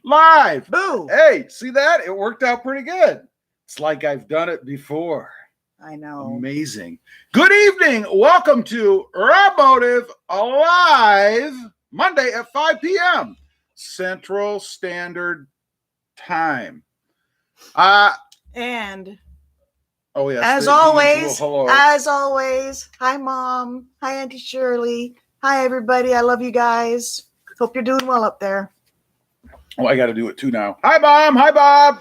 live. Boo. Hey, see that? It worked out pretty good. It's like I've done it before. I know. Amazing. Good evening. Welcome to RobMotive Live, Monday at 5 p.m. Central Standard Time. And oh yes, as always, hi Mom, hi Auntie Shirley, hi everybody. I love you guys. Hope you're doing well up there. Oh, I got to do it too now. Hi Mom, hi Bob.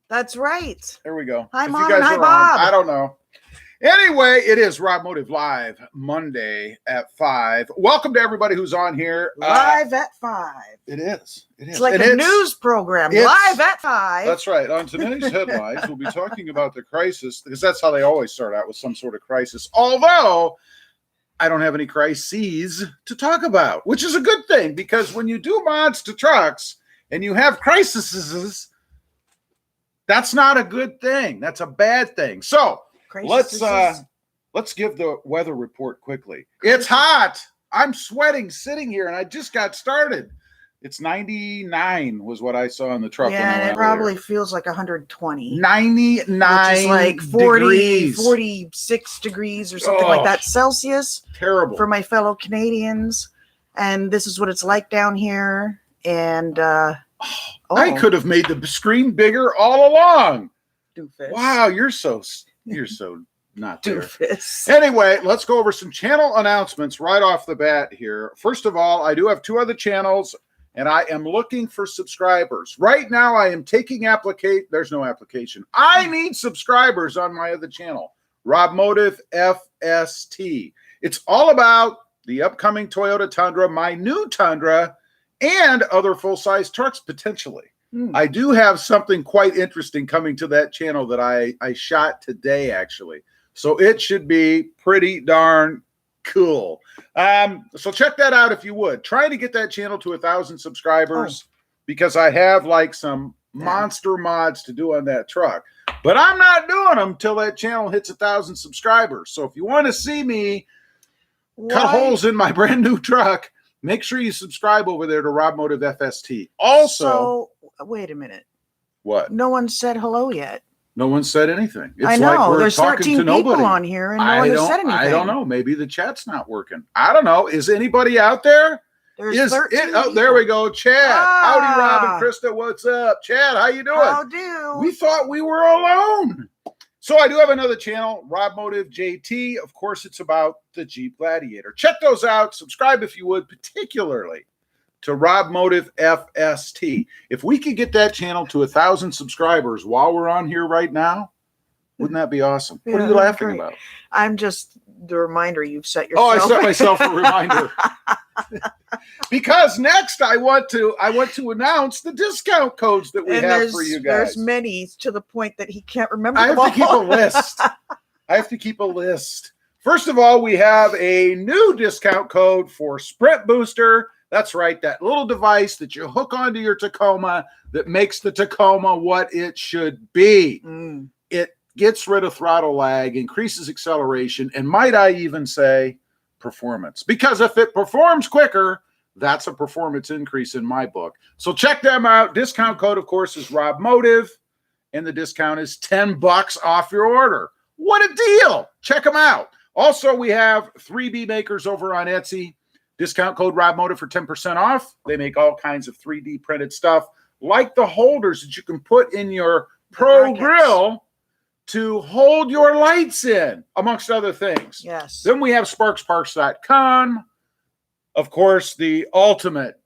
That's right. There we go. Hi if Mom, you guys and hi are Bob. On, I don't know. Anyway, it is RobMotive Live, Monday at 5. Welcome to everybody who's on here. Live at 5. It is. It's like a news program. Live at 5. That's right. On today's headlines, we'll be talking about the crisis, because that's how they always start out, with some sort of crisis. Although, I don't have any crises to talk about, which is a good thing, because when you do mods to trucks and you have crises, that's not a good thing. That's a bad thing. So, let's give the weather report quickly. It's hot. I'm sweating sitting here, and I just got started. It's 99 was what I saw in the truck. Yeah, and it probably feels like 120. 99 which is like 40, degrees. 46 degrees or something like that Celsius. Terrible. For my fellow Canadians. And this is what it's like down here. And I could have made the screen bigger all along. Doofus. Wow, you're so not there. Doofus. Anyway, let's go over some channel announcements right off the bat here. First of all, I do have 2 other channels, and I am looking for subscribers. Right now, I am taking there's no application. I need subscribers on my other channel, RobMotive FST. It's all about the upcoming Toyota Tundra, my new Tundra, and other full-size trucks potentially. I do have something quite interesting coming to that channel that I shot today, actually. So it should be pretty darn cool. So check that out if you would. Try to get that channel to 1,000 subscribers because I have like some monster mods to do on that truck. But I'm not doing them till that channel hits 1,000 subscribers. So if you want to see me cut holes in my brand new truck, make sure you subscribe over there to RobMotive FST. Also, wait a minute. What? No one said hello yet. No one said anything. It's I know. like we're There's talking 13 to nobody. people on here, and no one has said anything. I don't know. Maybe the chat's not working. I don't know. Is anybody out there? There's 13 Oh, there we go. Chad. Howdy, Rob and Ah. Krista. What's up? Chad, how you doing? How do? We thought we were alone. So I do have another channel, RobMotive JT. Of course, it's about the Jeep Gladiator. Check those out. Subscribe if you would, particularly to RobMotive FST. If we could get that channel to 1,000 subscribers while we're on here right now, wouldn't that be awesome? What are you laughing about? I'm just the reminder you've set yourself. Oh, I set myself a reminder. Because next I want to announce the discount codes that we have for you guys. There's many to the point that he can't remember. I have to keep a list. I have to keep a list. First of all, we have a new discount code for Sprint Booster. That's right, that little device that you hook onto your Tacoma that makes the Tacoma what it should be. It gets rid of throttle lag, increases acceleration, and might I even say performance. Because if it performs quicker, that's a performance increase in my book. So check them out. Discount code, of course, is RobMotive, and the discount is $10 off your order. What a deal. Check them out. Also, we have 3D makers over on Etsy. Discount code RobMotive for 10% off. They make all kinds of 3D printed stuff, like the holders that you can put in your Pro Grill to hold your lights in, amongst other things. Yes. Then we have SparksParts.com. Of course, the ultimate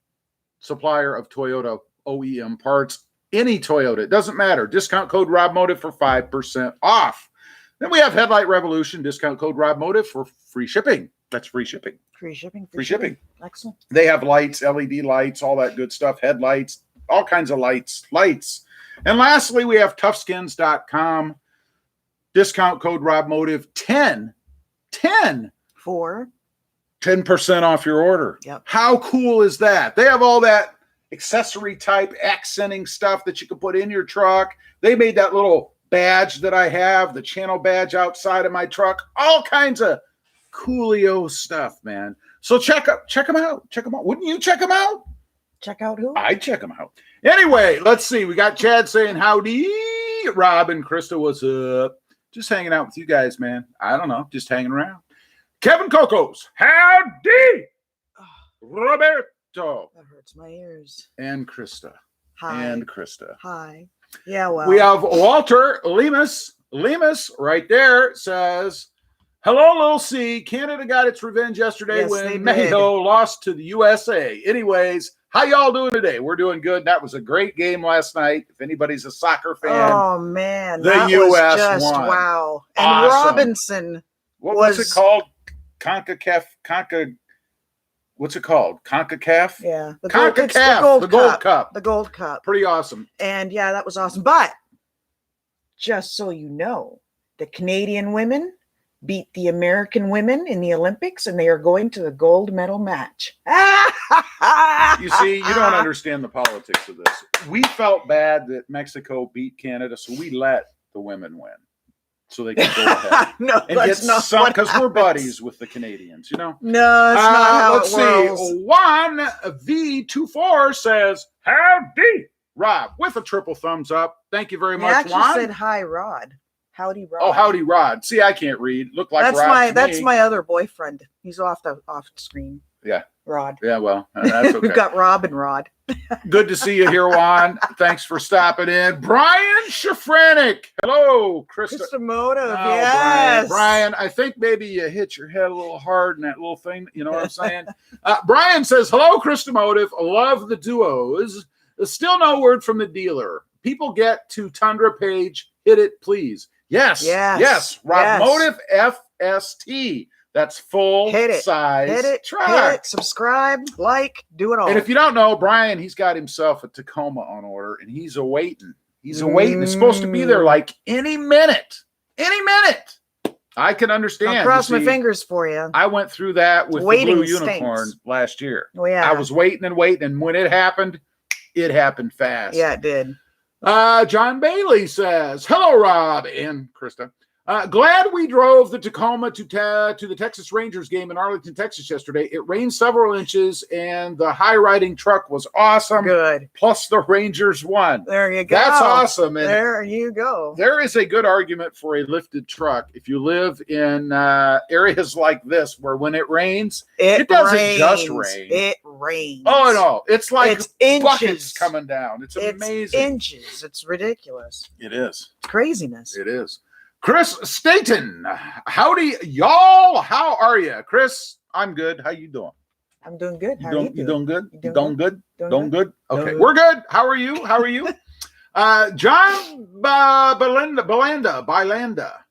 supplier of Toyota OEM parts. Any Toyota, it doesn't matter. Discount code RobMotive for 5% off. Then we have Headlight Revolution. Discount code RobMotive for free shipping. That's free shipping. Free shipping. Free shipping. Excellent. They have lights, LED lights, all that good stuff, headlights, all kinds of lights. And lastly, we have toughskins.com. Discount code RobMotive 10 for 10% off your order. Yep. How cool is that? They have all that accessory type accenting stuff that you can put in your truck. They made that little badge that I have, the channel badge outside of my truck, all kinds of coolio stuff, man. So check them out. Check them out. Wouldn't you check them out? Check out who? I check them out. Anyway, let's see. We got Chad saying howdy. Rob and Krista, what's up? Just hanging out with you guys, man. I don't know. Just hanging around. Kevin Cocos, howdy. Roberto. That hurts my ears. And Krista. Hi. And Krista. Hi. Yeah, well. We have Walter Lemus. Lemus right there says, hello, Little C. Canada got its revenge yesterday when Mexico lost to the USA. Anyways, how y'all doing today? We're doing good. That was a great game last night. If anybody's a soccer fan. Oh, man. The U.S. won. Wow. And awesome. Robinson. What was it called? What's it called? CONCACAF? Yeah. CONCACAF. The Gold Cup. The Gold Cup. Pretty awesome. And yeah, that was awesome. But just so you know, the Canadian women beat the American women in the Olympics, and they are going to the gold medal match. You see, you don't understand the politics of this. We felt bad that Mexico beat Canada, so we let the women win. So they can go ahead and get some, because we're buddies with the Canadians, you know? No, it's not how let's it works. see. Juan V24 says, howdy, Rob, with a triple thumbs up. Thank you very much, Juan. Actually said hi, Rod. Howdy, Rod. Oh, howdy, Rod. See, I can't read. Look like Rod. That's my other boyfriend. He's off screen. Yeah. Rod. Yeah, well, that's okay. We've got Rob and Rod. Good to see you here, Juan. Thanks for stopping in. Brian Shafranik. Hello, Krista. Motive, oh, yes. Brian, I think maybe you hit your head a little hard in that little thing. You know what I'm saying? Brian says, hello, Krista Motive. Love the duos. Still no word from the dealer. People get to Tundra page. Hit it, please. Yes. RobMotive FST. That's full size. Hit it, truck. Hit it, subscribe, like, do it all. And if you don't know, Brian, he's got himself a Tacoma on order, and he's awaiting. He's awaiting. It's supposed to be there like any minute. Any minute. I can understand. I'll cross my fingers for you. I went through that with the Blue Unicorn last year. Oh, yeah. I was waiting, and when it happened fast. Yeah, it did. John Bailey says, hello, Rob and Krista. Glad we drove the Tacoma to the Texas Rangers game in Arlington, Texas yesterday. It rained several inches, and the high-riding truck was awesome. Good. Plus, the Rangers won. There you go. That's awesome. And there you go. There is a good argument for a lifted truck if you live in areas like this, where when it rains, it doesn't just rain. It rains. Oh, no. It's like buckets inches coming down. It's amazing. It's inches. It's ridiculous. It is. It's craziness. It is. Chris Staten, howdy, y'all. How are you, Chris? I'm good. How you doing? I'm doing good. How are you doing? You doing good? You doing good? Doing good? Okay, we're good. How are you? John Bylanda.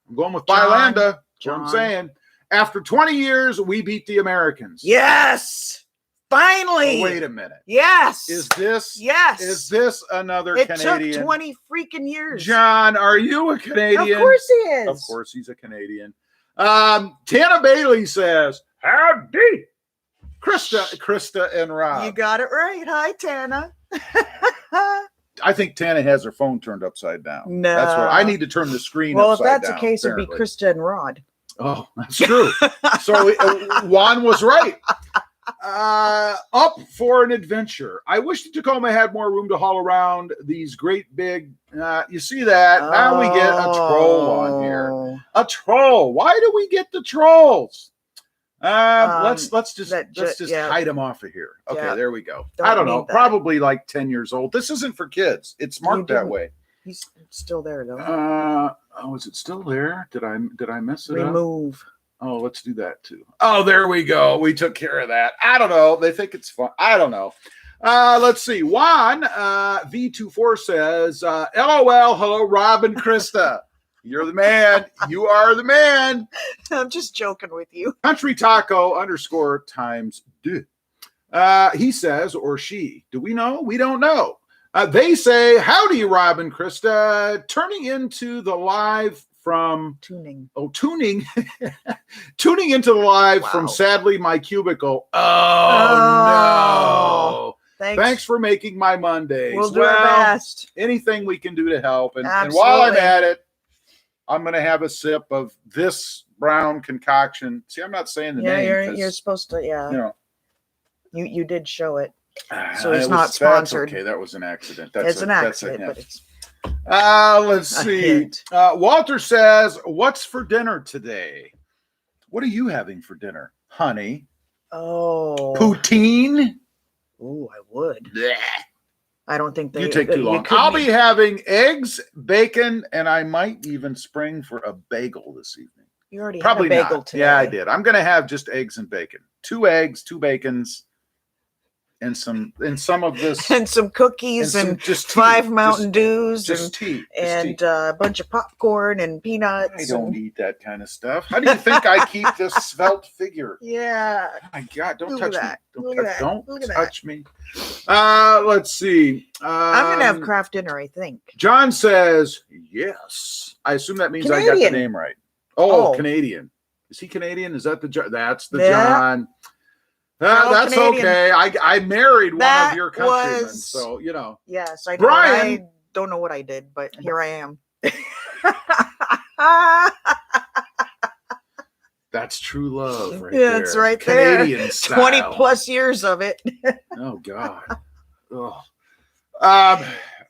I'm going with Bylanda. That's what I'm saying. After 20 years, we beat the Americans. Yes. Finally. Oh, wait a minute. Yes. Is this another Canadian? It took 20 freaking years. John, are you a Canadian? Of course he is. Of course he's a Canadian. Tana Bailey says, howdy. Krista and Rob. You got it right. Hi, Tana. I think Tana has her phone turned upside down. No. That's what I need to turn the screen upside down. Well, if that's the case, it'd be Krista and Rod. Oh, that's true. So Juan was right. Up for an adventure. I wish the Tacoma had more room to haul around these great big. You see that? Now we get a troll on here. A troll. Why do we get the trolls? Let's just hide them off of here. Okay, there we go. I don't know. Probably like 10 years old. This isn't for kids. It's marked that way. He's still there though. Oh, is it still there? Did I mess it up? Remove. Oh, let's do that too. Oh, there we go. We took care of that. I don't know. They think it's fun. I don't know. Let's see. Juan V24 says, LOL. Hello, Rob and Krista. You're the man. You are the man. I'm just joking with you. Country Taco _times deux. He says, or she. Do we know? We don't know. They say, howdy, Rob and Krista. Turning into the live from tuning tuning into the live from sadly my cubicle. Oh no. Thanks for making my Mondays. We'll do our best. Anything we can do to help. And while I'm at it, I'm going to have a sip of this brown concoction. See, I'm not saying the name. You're supposed to. Yeah. You know, you did show it. So it's not sponsored. That's okay. That was an accident. It's an accident, but it's let's see. hint. Walter says, "What's for dinner today? What are you having for dinner, honey? Oh, Poutine? Ooh, I would. Blech. I don't think they. You take too long. I'll be having eggs, bacon, and I might even spring for a bagel this evening. You already Probably had a bagel not. today. Yeah, I did. I'm going to have just eggs and bacon. 2 eggs, 2 bacons, and some of this and some cookies and just 5 Mountain Dews just tea and a bunch of popcorn and peanuts. I don't eat that kind of stuff. How do you think I keep this svelte figure? Yeah. Oh my God, don't Look touch at me. that. Don't Look touch, at that. don't Look at touch me. Let's see. I'm going to have craft dinner, I think. John says, yes. I assume that means I got the name right. Oh, Canadian. Is he Canadian? Is that the John? That's the John. That's Canadian. Okay. I married one of your countrymen, so you know. Yes, I know. Brian, I don't know what I did, but here I am. That's true love, right yeah, there. It's right Canadian there. style. 20 plus years of it. Oh God.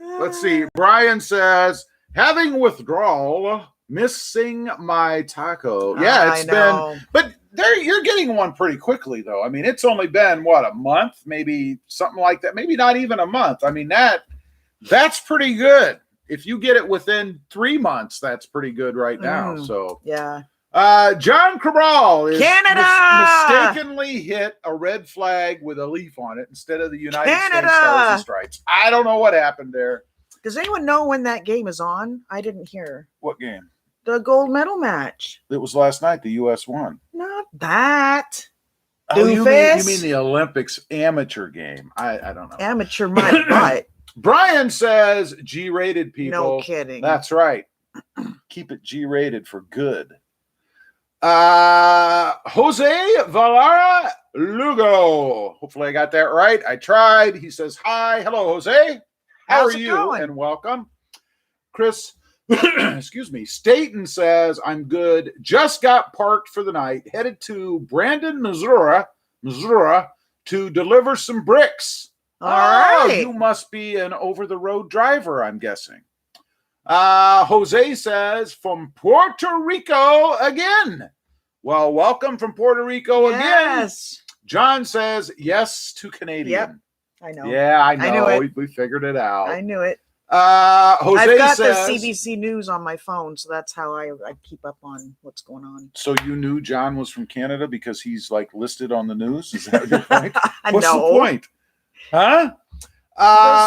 Let's see. Brian says, having withdrawal, missing my taco. Yeah, it's been, but you're getting one pretty quickly though. I mean, it's only been what, a month, maybe something like that. Maybe not even a month. I mean, that's pretty good. If you get it within 3 months, that's pretty good right now. So yeah. John Cabral is Canada mistakenly hit a red flag with a leaf on it instead of the United States Stars and Stripes. I don't know what happened there. Does anyone know when that game is on? I didn't hear. What game? The gold medal match. It was last night. The U.S. won. Not that. Oh, you mean the Olympics amateur game? I don't know. Amateur my butt. Brian says G-rated, people. No kidding. That's right. Keep it G-rated for good. Jose Valara Lugo. Hopefully I got that right. I tried. He says, hi. Hello, Jose. How are you? Going? And welcome. Chris, excuse me. Staten says, I'm good. Just got parked for the night. Headed to Brandon, Missouri to deliver some bricks. All right. You must be an over-the-road driver, I'm guessing. Jose says, from Puerto Rico again. Well, welcome from Puerto Rico again. John says, yes to Canadian. Yep, I know. Yeah, I know. I knew it. We figured it out. I knew it. Jose I've got says, the CBC News on my phone, so that's how I keep up on what's going on. So you knew John was from Canada because he's like listed on the news? Is that your point? What's No. the point? Huh?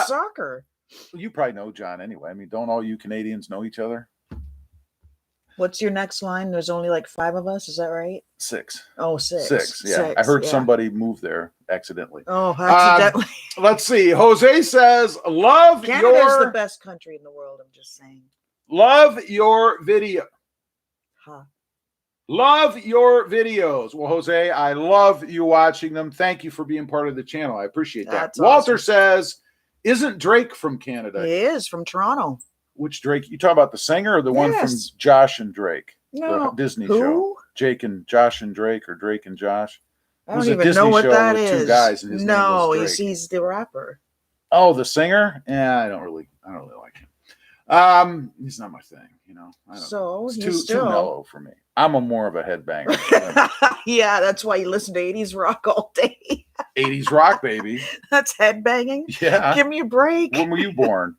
Soccer. You probably know John anyway. I mean, don't all you Canadians know each other? What's your next line? There's only like 5 of us. Is that right? 6. Oh, 6. 6. Yeah. 6, I heard somebody move there accidentally. Oh, accidentally. Let's see. Jose says, love Canada's the best country in the world. I'm just saying. Love your video. Huh. Love your videos. Well, Jose, I love you watching them. Thank you for being part of the channel. I appreciate that. That's Walter awesome. says, isn't Drake from Canada? He is from Toronto. Which Drake? You talking about the singer or the one from Josh and Drake? No. The Disney Who? show. Jake and Josh and Drake, or Drake and Josh. I don't even know what that is. 2 guys and his name was Drake. He's the rapper. Oh, the singer? Yeah, I don't really like him. He's not my thing, you know. I don't know. It's too mellow for me. I'm more of a headbanger. Yeah, that's why you listen to 80s rock all day. 80s rock, baby. That's headbanging. Yeah. Give me a break. When were you born?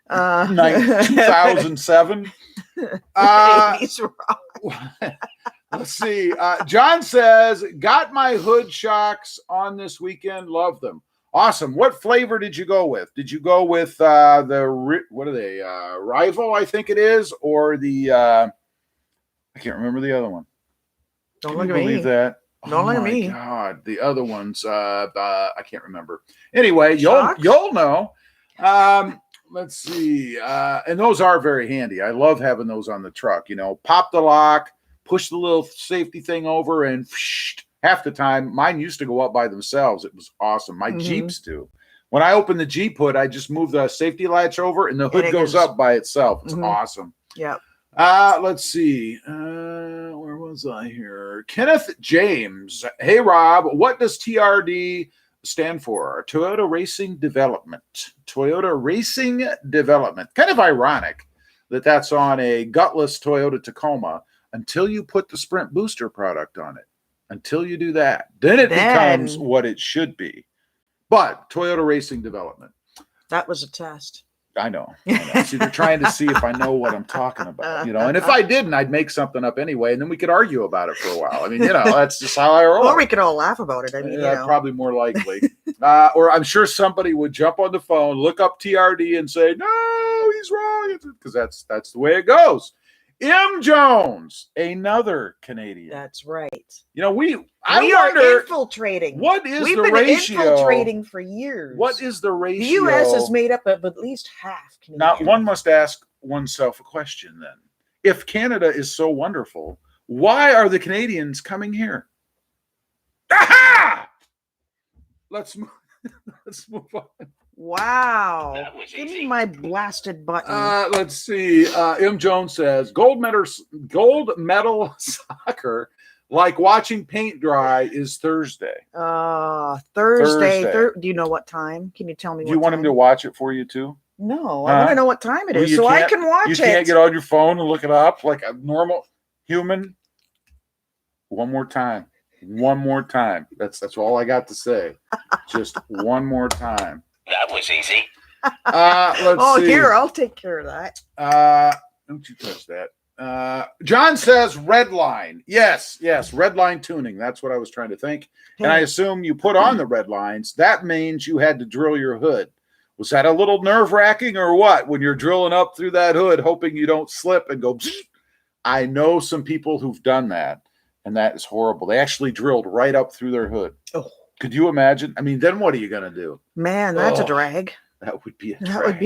2007. 80s rock. Let's see. John says, got my hood shocks on this weekend. Love them. Awesome. What flavor did you go with? Did you go with what are they? Rival, I think it is, or the I can't remember the other one. Don't look at me. That. Don't look at me. God, the other ones I can't remember. Anyway, you'll know. Let's see. And those are very handy. I love having those on the truck. You know, pop the lock, push the little safety thing over, and half the time, mine used to go up by themselves. It was awesome. My Jeeps do. When I open the Jeep hood, I just move the safety latch over, and the hood goes up by itself. It's awesome. Yeah. Let's see. Where was I here? Kenneth James. Hey, Rob, what does TRD stand for? Toyota Racing Development. Toyota Racing Development. Kind of ironic that that's on a gutless Toyota Tacoma until you put the Sprint Booster product on it. Until you do that, then it becomes what it should be. But Toyota Racing Development. That was a test. I know. See, they're trying to see if I know what I'm talking about, and if I didn't, I'd make something up anyway, and then we could argue about it for a while. I mean, that's just how I roll. Or we could all laugh about it. I mean, probably more likely. Or I'm sure somebody would jump on the phone, look up TRD and say, no, he's wrong. Because that's the way it goes. M. Jones, another Canadian. That's right. We are infiltrating. What is We've the been ratio? Infiltrating for years. What is the ratio? The U.S. is made up of at least half Canadian. Now, one must ask oneself a question then. If Canada is so wonderful, why are the Canadians coming here? Aha! Let's move on. Wow. Give me my blasted button. Let's see. M. Jones says, gold medal soccer, like watching paint dry, is Thursday. Thursday. Do you know what time? Can you tell me? Do you want him to watch it for you too? No, I want to know what time it is so I can watch it. You can't get on your phone and look it up like a normal human. One more time. That's all I got to say. Just one more time. That was easy. Let's see. Here, I'll take care of that. Don't you touch that. John says red line. Yes, red line tuning. That's what I was trying to think. And I assume you put on the red lines. That means you had to drill your hood. Was that a little nerve-wracking or what? When you're drilling up through that hood, hoping you don't slip and go. I know some people who've done that, and that is horrible. They actually drilled right up through their hood. Oh. Could you imagine? I mean, then what are you going to do? Man, that's a drag. That would be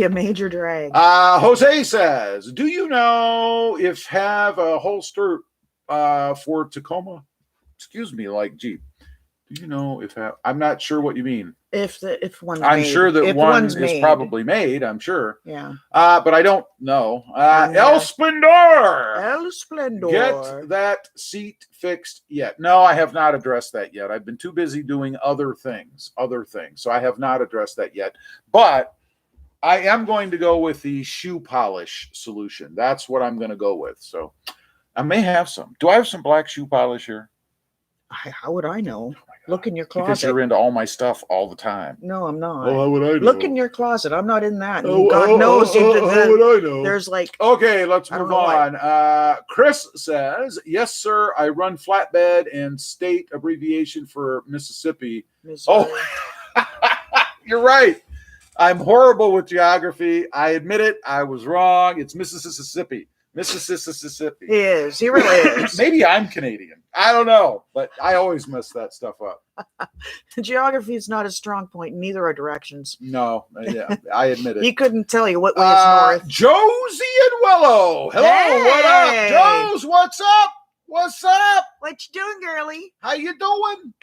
a major drag. Jose says, do you know if have a holster for Tacoma? Excuse me, like Jeep. Do you know if I'm not sure what you mean. If one's I'm made. sure that if one is made. probably made, I'm sure. Yeah. But I don't know. El Splendor. Get that seat fixed yet? No, I have not addressed that yet. I've been too busy doing other things. So I have not addressed that yet. But I am going to go with the shoe polish solution. That's what I'm going to go with. So I may have some. Do I have some black shoe polish here? How would I know? Look in your closet. Because you're into all my stuff all the time. No, I'm not. Well, how would I know? Look in your closet. I'm not in that. God knows. How would I know? There's like... Okay, let's move on. Chris says, yes, sir, I run flatbed and state abbreviation for Mississippi. Oh, you're right. I'm horrible with geography. I admit it. I was wrong. It's Mississippi. Mississippi. He is. He really is. Maybe I'm Canadian. I don't know, but I always mess that stuff up. Geography is not a strong point. Neither are directions. No, yeah, I admit it. He couldn't tell you what way is north. Josie and Willow. Hello, hey. What up? Jose, what's up? What's up? What you doing, girlie? How you doing?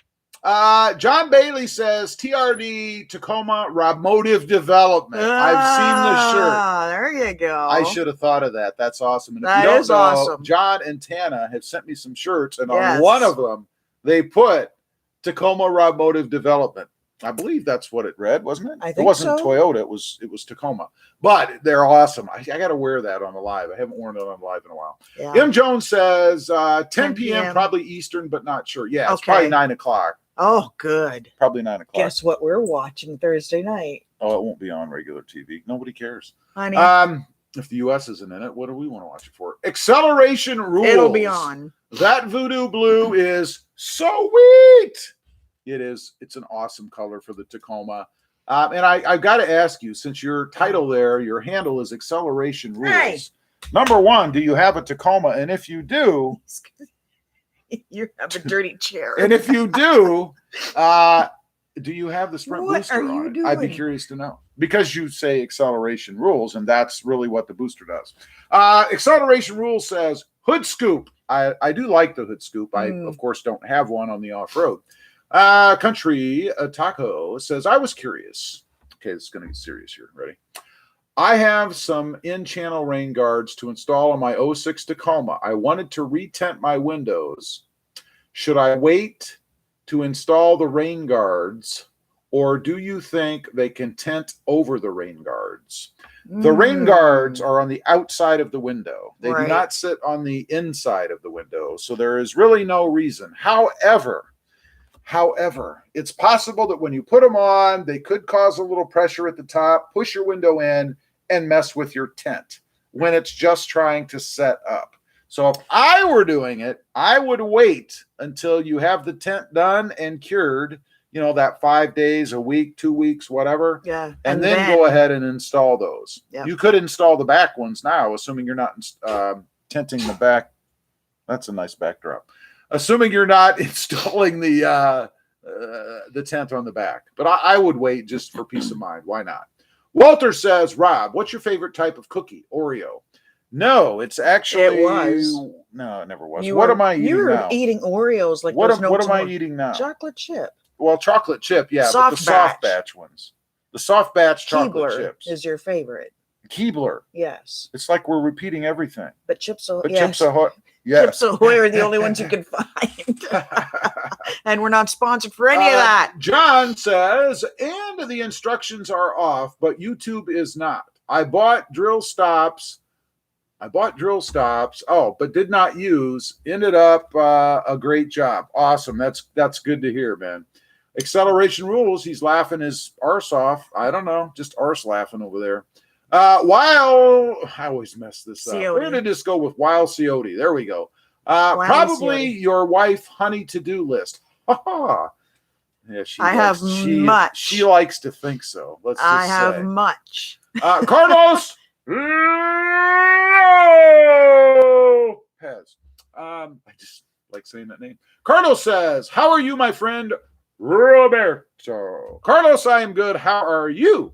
John Bailey says TRD Tacoma RobMotive Development. I've seen the shirt. There you go. I should have thought of that. That's awesome. And if that you don't is know, awesome. John and Tana have sent me some shirts, and on one of them they put Tacoma RobMotive Development. I believe that's what it read, wasn't it? I think it wasn't so. Toyota. It was Tacoma. But they're awesome. I got to wear that on the live. I haven't worn it on live in a while. Yeah. M. Jones says 10 p.m. probably Eastern, but not sure. Yeah, it's probably 9 o'clock. Oh, good. Probably 9 o'clock. Guess what we're watching Thursday night? Oh, it won't be on regular TV. Nobody cares. Honey. If the U.S. isn't in it, what do we want to watch it for? Acceleration Rules. It'll be on. That voodoo blue is so sweet. It is. It's an awesome color for the Tacoma. And I've got to ask you, since your title there, your handle is Acceleration Rules. Hey. Number one, do you have a Tacoma? And if you do... You have a dirty chair. And if you do you have the Sprint booster on it? I'd be curious to know. Because you say Acceleration Rules, and that's really what the booster does. Acceleration Rules says hood scoop. I do like the hood scoop. I, of course, don't have one on the off-road. Country Taco says, I was curious. Okay, this is going to get serious here. Ready? I have some in-channel rain guards to install on my 06 Tacoma. I wanted to retent my windows. Should I wait to install the rain guards, or do you think they can tent over the rain guards? The rain guards are on the outside of the window. They do not sit on the inside of the window. So there is really no reason. However, it's possible that when you put them on, they could cause a little pressure at the top, push your window in, and mess with your tent when it's just trying to set up. So if I were doing it, I would wait until you have the tent done and cured, you know, that 5 days, a week, 2 weeks, whatever. Yeah. And then go ahead and install those. Yep. You could install the back ones now, assuming you're not tenting the back. That's a nice backdrop. Assuming you're not installing the tent on the back. But I would wait just for peace of mind. Why not? Walter says, Rob, what's your favorite type of cookie? Oreo. No, it's actually... It was. No, it never was. What am I eating now? You were eating Oreos like what am I eating now? Chocolate chip. Well, chocolate chip, yeah, but the soft batch ones. The soft batch chocolate chips. Is your favorite. Keebler. Yes. It's like we're repeating everything. But Chips Ahoy. Chips Ahoy. Yes. Chips Ahoy are the only ones you can find. And we're not sponsored for any of that. John says, and the instructions are off, but YouTube is not. I bought drill stops. But did not use. Ended up a great job. Awesome. That's good to hear, man. Acceleration rules. He's laughing his arse off. I don't know. Just arse laughing over there. While I always mess this up. We're going to just go with Wild Coyote. There we go. Probably your wife honey to-do list. Yeah, I have much. She likes to think so. Let's just say. have much. Carlos Lopez. I just like saying that name. Carlos says, how are you, my friend Roberto? Carlos, I am good. How are you?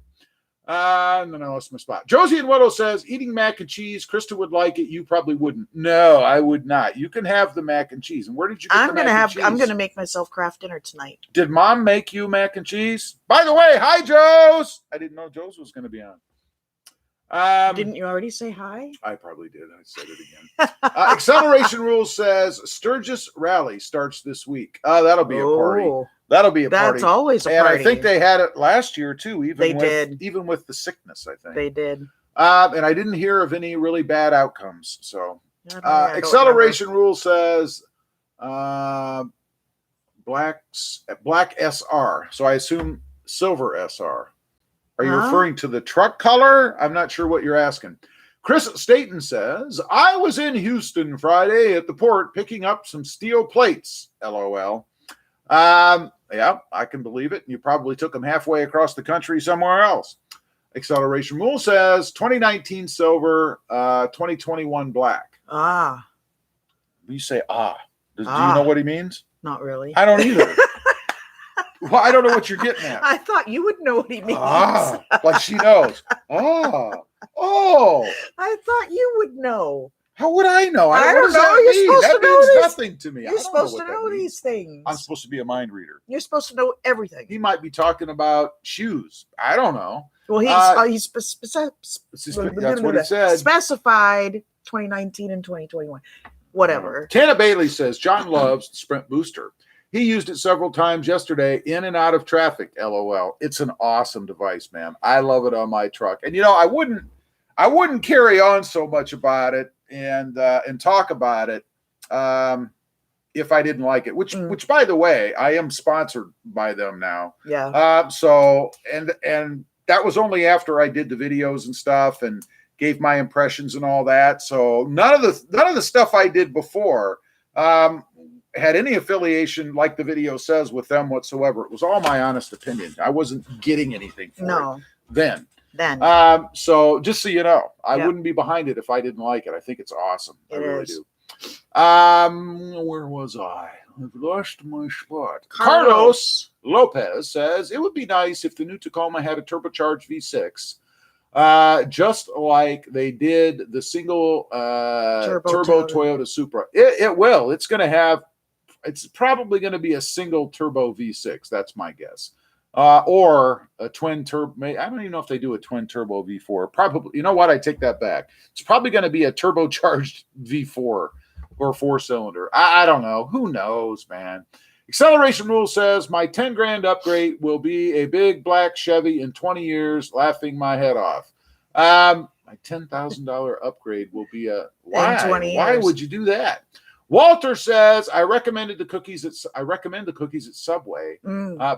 No, that's my spot. Josie and Weddle says, eating mac and cheese. Krista would like it. You probably wouldn't. No, I would not. You can have the mac and cheese. And where did you get the mac and cheese? I'm going to make myself craft dinner tonight. Did Mom make you mac and cheese? By the way, hi, Joe's. I didn't know Joe's was going to be on. Didn't you already say hi? I probably did. I said it again. Acceleration Rules says Sturgis Rally starts this week. That'll be a party. That'll be a party. That's always a party. And I think they had it last year too. Even with the sickness, I think they did. And I didn't hear of any really bad outcomes. So Acceleration Rule says black SR. So I assume silver SR. Are you referring to the truck color? I'm not sure what you're asking. Chris Staten says, I was in Houston Friday at the port picking up some steel plates. LOL. Yeah, I can believe it. You probably took them halfway across the country somewhere else. Acceleration Rule says 2019 silver, 2021 black. You say do you know what he means? Not really. I don't either. Well, I don't know what you're getting at. I thought you would know what he means. Like she knows. I thought you would know. How would I know? I don't know. You're supposed to know means nothing to me. You're supposed to know these things. I'm supposed to be a mind reader. You're supposed to know everything. He might be talking about shoes. I don't know. Well, that's what he said. Specified 2019 and 2021. Whatever. Tana Bailey says John loves the Sprint Booster. He used it several times yesterday in and out of traffic. LOL. It's an awesome device, man. I love it on my truck. And I wouldn't carry on so much about it and talk about it if I didn't like it. Which by the way, I am sponsored by them now. Yeah. So that was only after I did the videos and stuff and gave my impressions and all that. So none of the stuff I did before had any affiliation, like the video says, with them whatsoever. It was all my honest opinion. I wasn't getting anything for it then. So just so you know, I wouldn't be behind it if I didn't like it. I think it's awesome. I really do. Where was I? I've lost my spot. Carlos Lopez says it would be nice if the new Tacoma had a turbocharged V6. Just like they did the single turbo Toyota Supra. It will. It's probably going to be a single turbo V6. That's my guess. Or a twin turbo. I don't even know if they do a twin turbo V4. Probably. You know what? I take that back. It's probably going to be a turbocharged V4 or 4-cylinder. I don't know. Who knows, man? Acceleration Rule says my 10 grand upgrade will be a big black Chevy in 20 years, laughing my head off. My $10,000 upgrade will be a why? 20 Why years. would you do that? Walter says I recommend the cookies at Subway.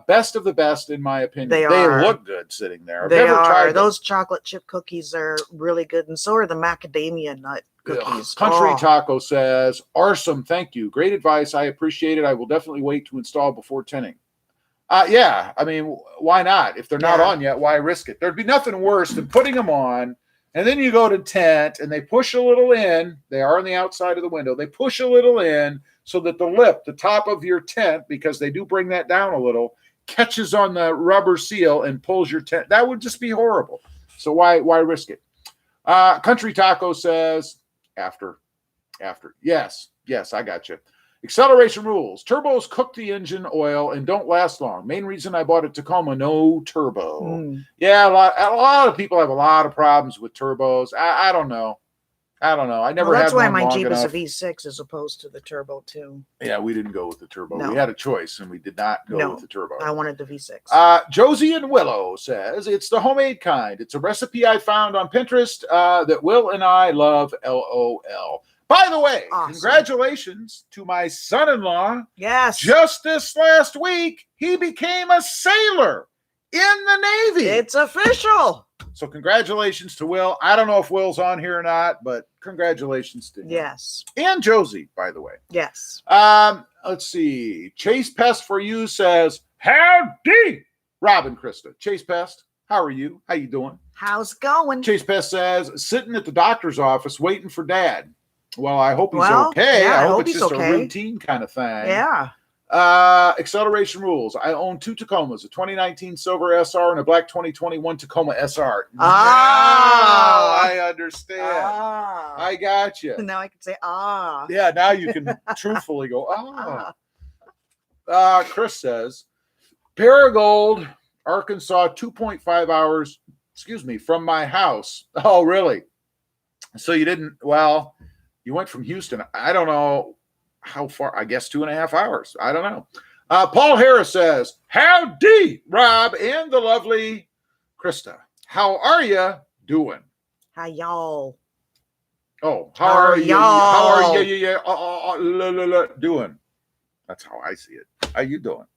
Best of the best in my opinion. They They are. look good sitting there. I've They never tried are. them. Those chocolate chip cookies are really good, and so are the macadamia nut cookies. Country Oh. Taco says, awesome, thank you. Great advice. I appreciate it. I will definitely wait to install before tinning. Yeah, I mean, why not? If they're not Yeah. on yet, why risk it? There'd be nothing worse than putting them on, and then you go to tent, and they push a little in. They are on the outside of the window. They push a little in so that the top of your tent, because they do bring that down a little, catches on the rubber seal and pulls your tent. That would just be horrible. So why risk it? Country Taco says, after. Yes, I got you. Acceleration Rules. Turbos cook the engine oil and don't last long. Main reason I bought a Tacoma, no turbo. Yeah, a lot of people have a lot of problems with turbos. I don't know. I never Well, that's had why one my long Jeep enough. is a V6 as opposed to the turbo too. Yeah, we didn't go with the turbo. No. We had a choice, and we did not go No, with the turbo. I wanted the V6. Josie and Willow says, it's the homemade kind. It's a recipe I found on Pinterest that Will and I love, LOL. By the way, Awesome. Congratulations to my son-in-law. Yes. Just this last week, he became a sailor in the Navy. It's official. So congratulations to Will. I don't know if Will's on here or not, but congratulations to him. Yes. And Josie, by the way. Yes. Let's see. Chase Pest for you says, howdy, Rob and Krista. Chase Pest, how are you? How you doing? How's it going? Chase Pest says, sitting at the doctor's office waiting for Dad. Well, I hope he's Well, okay. yeah, I I hope hope it's he's just okay. a routine kind of thing. Yeah. Acceleration Rules. I own 2 Tacomas, a 2019 Silver SR and a black 2021 Tacoma SR. Now I understand. I got you. Now I can say Yeah, now you can truthfully go, Chris says, Paragold, Arkansas, 2.5 hours, from my house. Oh, really? So you didn't, you went from Houston. I don't know how far, I guess 2.5 hours. I don't know. Paul Harris says, howdy, Rob and the lovely Krista. How are you doing? Hi, y'all. Oh, how are you? How are you doing? That's how I see it. How you doing?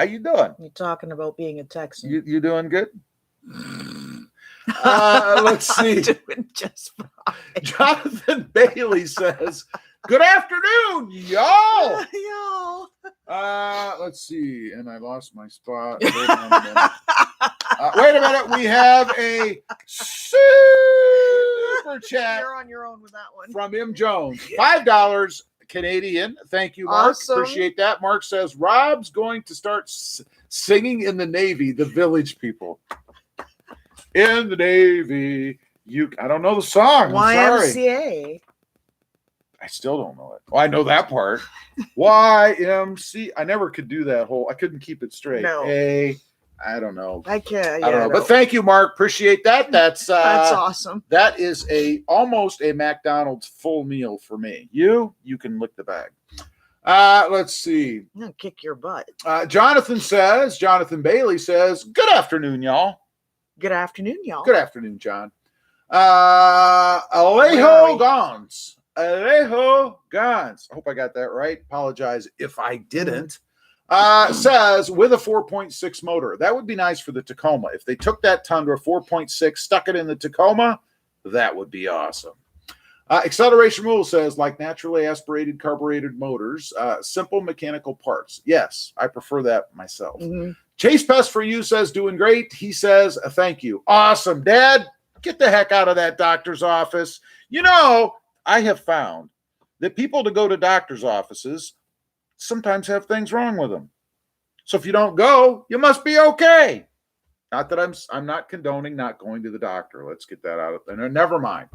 You're talking about being a Texan. You doing good? Let's see. Doing just fine. Jonathan Bailey says, good afternoon, y'all. Y'all. Let's see. And I lost my spot. Hold on a minute. Wait a minute. We have a super chat. You're on your own with that one. From M. Jones. $5 Canadian. Thank you, Mark. Awesome. Appreciate that. Mark says, Rob's going to start singing in the Navy, the Village People. In the Navy. I don't know the song. I'm sorry. YMCA. I still don't know it. Well, I know that part. YMC. I never could do that whole. I couldn't keep it straight. No. I don't know. I can't. I don't know. But thank you, Mark. Appreciate that. That's awesome. That is almost a McDonald's full meal for me. You can lick the bag. Let's see. I'm gonna kick your butt. Jonathan Bailey says, good afternoon, y'all. Good afternoon, y'all. Good afternoon, John. Alejo Gons. I hope I got that right. Apologize if I didn't. Says with a 4.6 motor. That would be nice for the Tacoma. If they took that Tundra 4.6, stuck it in the Tacoma, that would be awesome. Acceleration Rule says, like naturally aspirated carbureted motors, simple mechanical parts. Yes, I prefer that myself. Mm-hmm. Chase Pest for you says, doing great. He says, thank you. Awesome, Dad. Get the heck out of that doctor's office. I have found that people to go to doctor's offices sometimes have things wrong with them. So if you don't go, you must be okay. Not that I'm not condoning not going to the doctor. Let's get that out of there. Never mind.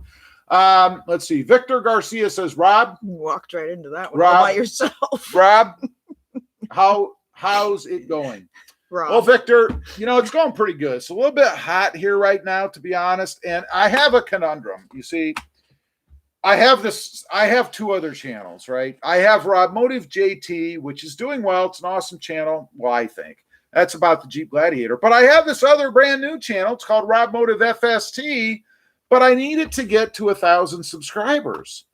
Let's see. Victor Garcia says, Rob. You walked right into that one Rob, all by yourself. Rob, how's it going? Rob. Well, Victor, it's going pretty good. It's a little bit hot here right now, to be honest. And I have a conundrum. You see, I have two other channels, right? I have RobMotive JT, which is doing well. It's an awesome channel. Well, I think. That's about the Jeep Gladiator. But I have this other brand new channel. It's called RobMotive FST, but I need it to get to 1,000 subscribers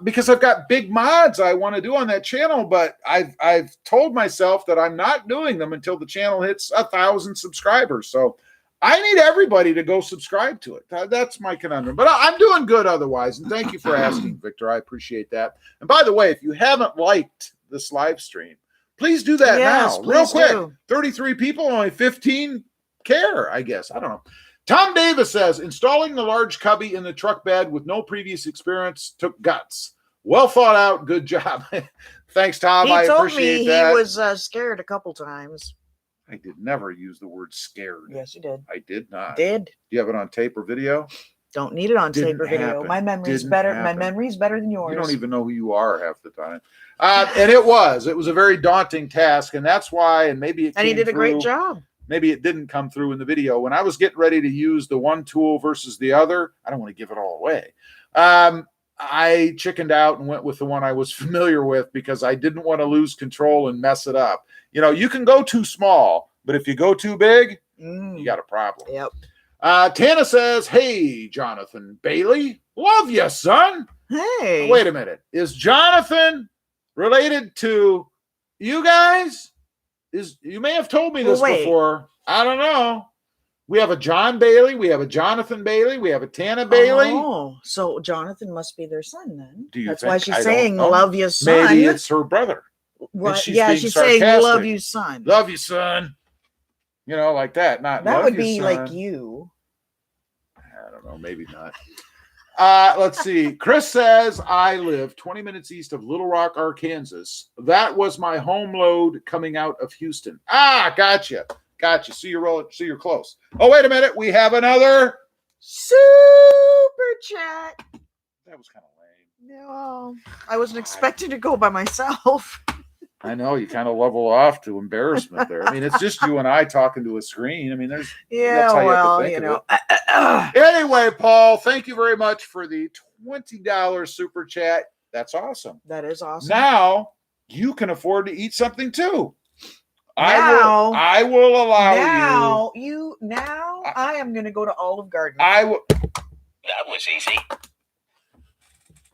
because I've got big mods I want to do on that channel, but I've told myself that I'm not doing them until the channel hits 1,000 subscribers. So I need everybody to go subscribe to it. That's my conundrum. But I'm doing good otherwise, and thank you for asking, Victor. I appreciate that. And by the way, if you haven't liked this live stream, please do that now, real quick. Do. 33 people, only 15 care, I guess. I don't know. Tom Davis says, installing the large cubby in the truck bed with no previous experience took guts. Well thought out. Good job. Thanks, Tom. I appreciate that. He was scared a couple times. I did never use the word scared. Yes, you did. I did not. Did. Do you have it on tape or video? Don't need it on tape or video. My memory's better. My memory's better than yours. You don't even know who you are half the time. And it was a very daunting task, and that's why. And maybe it. And he did a great job. Maybe it didn't come through in the video. When I was getting ready to use the one tool versus the other, I don't want to give it all away. I chickened out and went with the one I was familiar with because I didn't want to lose control and mess it up. You know, you can go too small, but if you go too big, you got a problem. Yep. Tana says, hey, Jonathan Bailey, love you, son. Hey. Wait a minute. Is Jonathan related to you guys? You may have told me this before. I don't know. We have a John Bailey. We have a Jonathan Bailey. We have a Tana Bailey. Oh, so Jonathan must be their son then. That's why she's saying love you, son. Maybe it's her brother. What? Yeah, she's saying love you, son. Love you, son. You know, like that. Not that love would you, be son. Like you. I don't know. Maybe not. Let's see. Chris says, I live 20 minutes east of Little Rock, Arkansas. That was my home load coming out of Houston. Gotcha. So you're close. Oh, wait a minute. We have another super chat. That was kind of lame. No, I wasn't expecting to go by myself. I know you kind of level off to embarrassment there. I mean, it's just you and I talking to a screen. I mean, that's how you have to think of it. Anyway, Paul, thank you very much for the $20 super chat. That's awesome. That is awesome. Now you can afford to eat something too. I will allow you. Now I am going to go to Olive Garden. I will. That was easy.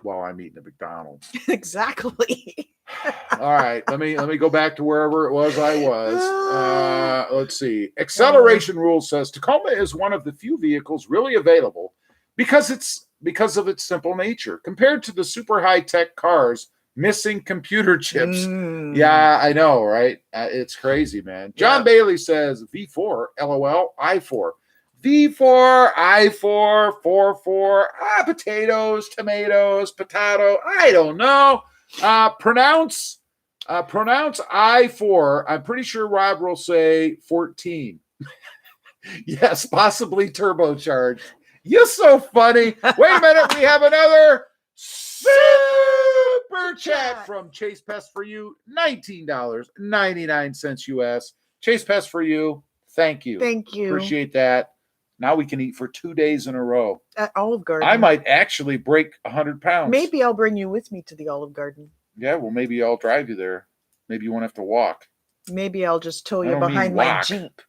While I'm eating at McDonald's. Exactly. All right. Let me go back to wherever it was I was. Let's see. Acceleration Rules says Tacoma is one of the few vehicles really available because of its simple nature compared to the super high-tech cars missing computer chips. Yeah, I know, right? It's crazy, man. John Bailey says V4, LOL, I4. V4, I4, 4, potatoes, tomatoes, potato. I don't know. Pronounce I4. I'm pretty sure Rob will say 14. Yes, possibly turbocharged. You're so funny. Wait a minute. We have another super chat from Chase Pest for You. $19.99 US. Chase Pest for You. Thank you. Thank you. Appreciate that. Now we can eat for 2 days in a row. At Olive Garden. I might actually break 100 pounds. Maybe I'll bring you with me to the Olive Garden. Yeah, well, maybe I'll drive you there. Maybe you won't have to walk. Maybe I'll just tow you behind my Jeep.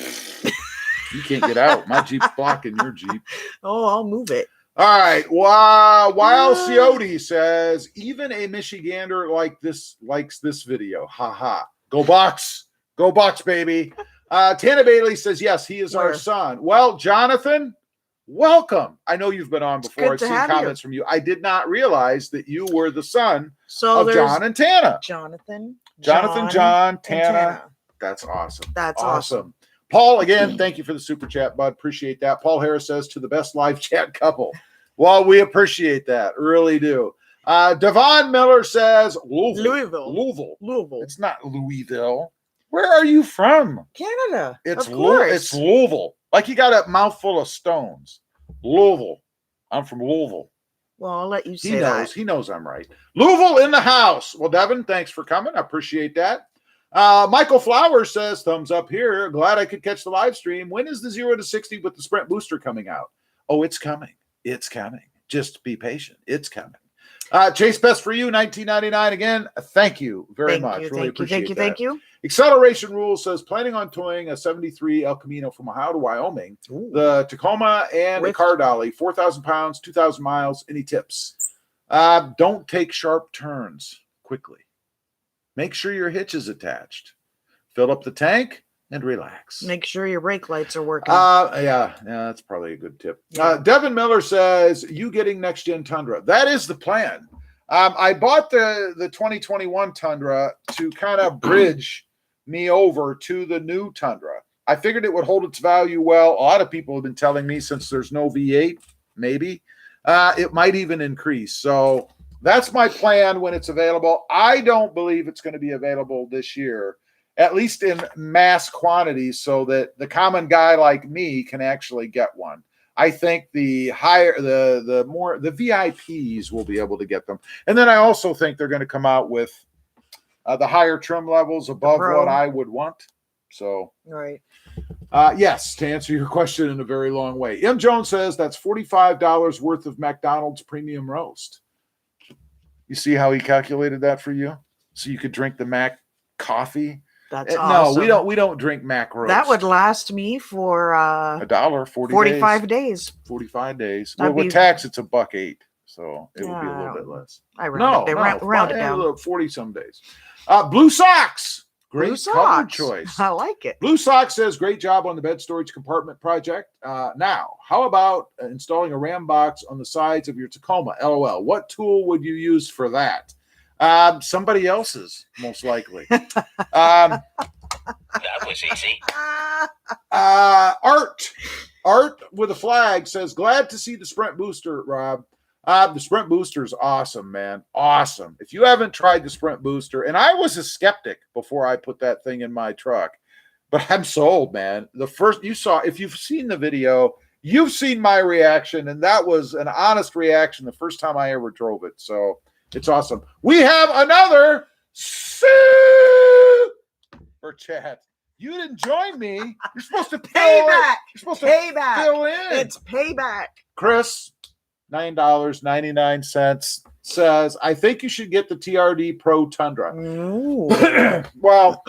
You can't get out. My Jeep's blocking your Jeep. Oh, I'll move it. All right. While Ciotti says, even a Michigander like this likes this video. Ha ha. Go Bucks. Go Bucks, baby. Tana Bailey says, yes, he is our son. Well, Jonathan, welcome. I know you've been on before. I've seen comments from you. I did not realize that you were the son of John and Tana. Jonathan, John, Tana. That's awesome. That's awesome. Paul, again, thank you for the super chat, bud. Appreciate that. Paul Harris says, to the best live chat couple. Well, we appreciate that. Really do. Devon Miller says, Louisville. It's not Louisville. Where are you from? Canada. It's Louisville. Like you got a mouthful of stones. Louisville. I'm from Louisville. Well, I'll let you say that. He knows I'm right. Louisville in the house. Well, Devin, thanks for coming. I appreciate that. Michael Flowers says, thumbs up here. Glad I could catch the live stream. When is the 0 to 60 with the Sprint booster coming out? Oh, it's coming. It's coming. Just be patient. It's coming. Chase Best for You, $19.99. Again, thank you very much. Really appreciate that. Thank you. Acceleration Rule says, planning on towing a 73 El Camino from Ohio to Wyoming, the Tacoma and a car dolly, 4,000 pounds, 2,000 miles. Any tips? Don't take sharp turns quickly. Make sure your hitch is attached. Fill up the tank and relax. Make sure your brake lights are working. Yeah, that's probably a good tip. Yeah. Devin Miller says, you getting next gen Tundra. That is the plan. I bought the 2021 Tundra to kind of bridge me over to the new Tundra. I figured it would hold its value well. A lot of people have been telling me, since there's no V8, maybe it might even increase. So that's my plan when it's available. I don't believe it's going to be available this year, at least in mass quantities, so that the common guy like me can actually get one. I think the VIPs will be able to get them. And then I also think they're going to come out with the higher trim levels above what I would want. So, right. Yes, to answer your question in a very long way. M. Jones says that's $45 worth of McDonald's premium roast. You see how he calculated that for you? So you could drink the Mac coffee. That's awesome. No, we don't drink Mac roast. That would last me for $1, 45 days. 45 days. Well, with tax, it's $1.08, so it would be a little bit less. I round it down. 40 some days. Blue Socks. Great color choice. I like it. Blue Socks says, great job on the bed storage compartment project. Now, how about installing a RAM box on the sides of your Tacoma? LOL. What tool would you use for that? Somebody else's, most likely. That was easy. Art with a flag says, glad to see the Sprint booster, Rob. The Sprint booster is awesome, man. Awesome. If you haven't tried the Sprint booster, and I was a skeptic before I put that thing in my truck, but I'm sold, man. If you've seen the video, you've seen my reaction, and that was an honest reaction the first time I ever drove it. So it's awesome. We have another super chat. You didn't join me. You're supposed to payback. You're supposed to fill in. It's payback. Chris, $9.99 says, I think you should get the TRD Pro Tundra. Well,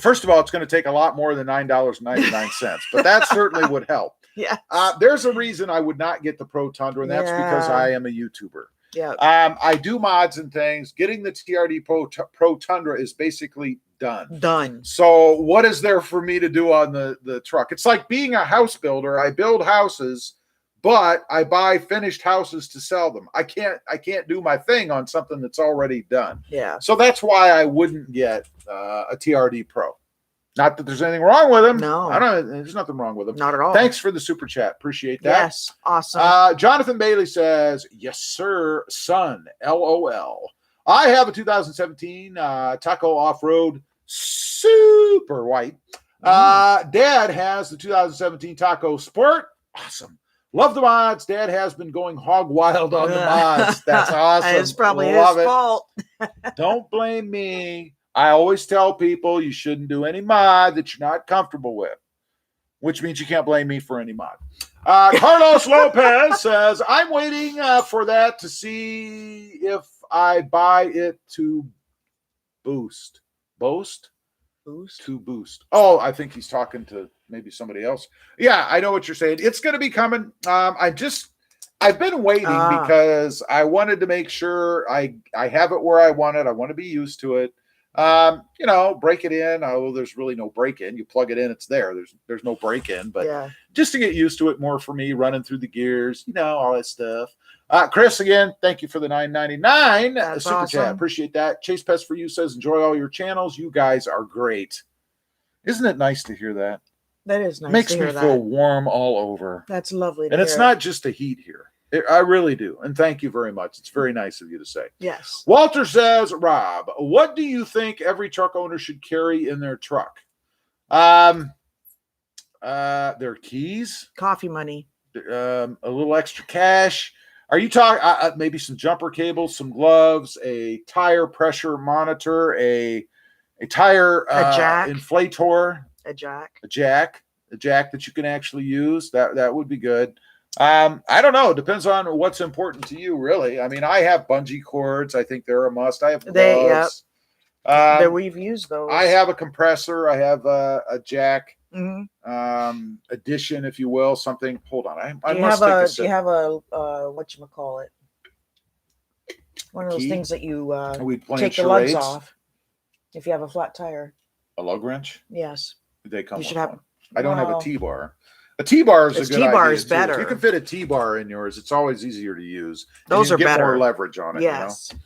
first of all, it's going to take a lot more than $9.99, but that certainly would help. Yeah. There's a reason I would not get the Pro Tundra, and that's because I am a YouTuber. Yeah. I do mods and things. Getting the TRD Pro Tundra is basically done. So what is there for me to do on the truck? It's like being a house builder. I build houses, but I buy finished houses to sell them. I can't do my thing on something that's already done. Yeah. So that's why I wouldn't get a TRD Pro. Not that there's anything wrong with them. No. There's nothing wrong with them. Not at all. Thanks for the super chat. Appreciate that. Yes. Awesome. Jonathan Bailey says, yes, sir, son. LOL. I have a 2017 Taco Off-Road super white. Dad has the 2017 Taco Sport. Awesome. Love the mods. Dad has been going hog wild on the mods. That's awesome. It's probably his fault. Don't blame me. I always tell people you shouldn't do any mod that you're not comfortable with, which means you can't blame me for any mod. Carlos Lopez says, I'm waiting for that to see if I buy it to boost. To boost. Oh, I think he's talking to maybe somebody else. Yeah, I know what you're saying. It's going to be coming. I've been waiting because I wanted to make sure I have it where I want it. I want to be used to it. Break it in. Oh, there's really no break in. You plug it in, it's there. There's no break in, but just to get used to it more for me, running through the gears, all that stuff. Chris, again, thank you for the $9.99 super awesome. chat. Appreciate that. Chase Pest for You says, enjoy all your channels. You guys are great. Isn't it nice to hear that? That is nice. Makes me feel warm all over. That's lovely. And it's not just the heat here. I really do. And thank you very much. It's very nice of you to say. Yes. Walter says, Rob, what do you think every truck owner should carry in their truck? Their keys, coffee money, a little extra cash. Are you talking maybe some jumper cables, some gloves, a tire pressure monitor, a tire jack, inflator, a jack that you can actually use? That would be good. I don't know. It depends on what's important to you, really. I mean, I have bungee cords. I think they're a must. I have gloves. That we've used those. I have a compressor. I have a jack addition, if you will. Something. Hold on. I must take a sip. Do you have a whatchamacallit? One of those Key? things that you We playing take the lugs charades? off if you have a flat tire. A lug wrench? Yes. They come You with should have. one. I don't have a Well, T-bar. A T-bar is a good T-bar idea, is too. better. If you can fit a T-bar in yours, it's always easier to use. Those you are get better. more leverage on it. Yes. You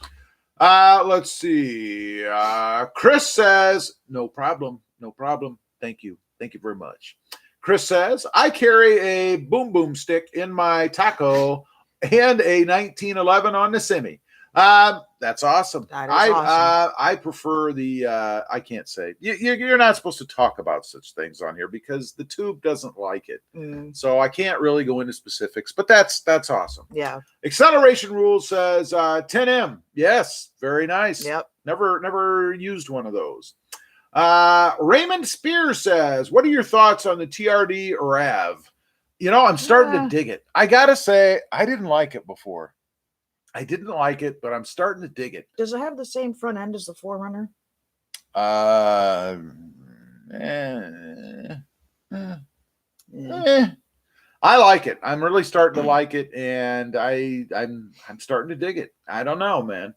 know? Let's see. Chris says, no problem. No problem. Thank you. Thank you very much. Chris says, I carry a boom boom stick in my taco and a 1911 on the semi. That's awesome. That is awesome. I prefer the I can't say you're not supposed to talk about such things on here because the tube doesn't like it. So I can't really go into specifics, but that's awesome. Yeah. Acceleration Rule says 10M. Yes, very nice. Yep. Never used one of those. Raymond Spears says, what are your thoughts on the TRD RAV? You know, I'm starting to dig it. I gotta say, I didn't like it before. I didn't like it, but I'm starting to dig it. Does it have the same front end as the 4Runner? I like it. I'm really starting to like it, and I'm starting to dig it. I don't know, man.